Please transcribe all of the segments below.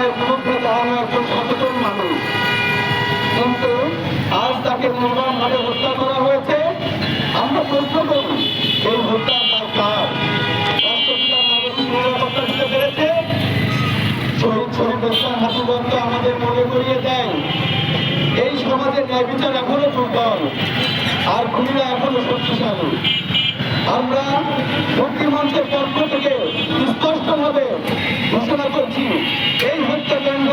অন্যায়ের বিরুদ্ধে দাঁড়ানো একজন সচেতন মানুষ, কিন্তু আজ তাকে নির্মমভাবে হত্যা করা হয়েছে। আমরা প্রশ্ন করি, এই হত্যার দায় কার? রাষ্ট্রপিতা নাগরিক নিরাপত্তা দিতে পেরেছে? শহীদ শহীদ হাসিবন্ত আমাদের মনে করিয়ে দেয় এই সমাজের ন্যায় বিচার এখনো দুর্বল, আর খুনিরা এখনো শক্তিশালী। আমরা মুক্তি মঞ্চের পক্ষ থেকে স্পষ্টভাবে ঘোষণা করছি, এই হত্যাকাণ্ড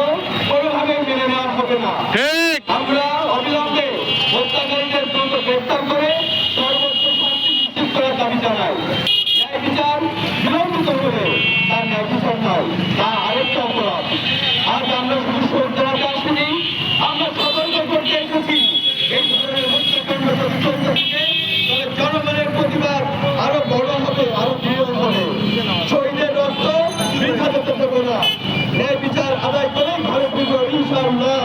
কোনোভাবে মেনে নেওয়া হবে না। আমরা অবিলম্বে হত্যাকারীদের দ্রুত গ্রেপ্তার করে সর্বোচ্চ শাস্তি নিশ্চিত করার দাবি জানাই। ন্যায় বিচার বিলম্বিত হলে তার ন্যায় বিচার নয়, তা আরেকটা অপরাধ। আজ আমরা শুধু শোক জানাতে আসিনি, আমরা সতর্ক করতে এসেছি। এই ধরনের হত্যাকাণ্ড যদি চলতে থাকে তবে জনগণের প্রতিবাদ আরো বড় হবে, আরো দৃঢ় হবে। শহীদের রক্ত বৃথা যেতে দেবো না। ন্যায় বিচার আদায় করে ঘরে ফিরব ইনশাআল্লাহ।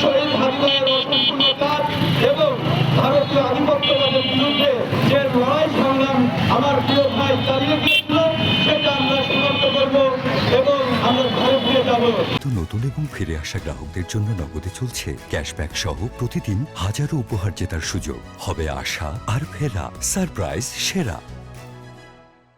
শহীদ হাদিবাইয়ের অসম্পূর্ণ কাজ এবং ভারতীয় আধিপত্যবাদের বিরুদ্ধে যে লড়াই সংগ্রাম আমার প্রিয় ভাই চালিয়ে গিয়েছিল, সেটা আমরা সমাপ্ত করব এবং আমরা ঘরে ফিরে যাব। নতুন এবং ফিরে আসা গ্রাহকদের জন্য নগদে চলছে ক্যাশব্যাক সহ প্রতিদিন হাজারো উপহার জেতার সুযোগ। হবে আশা আর ফেরা, সারপ্রাইজ সেরা।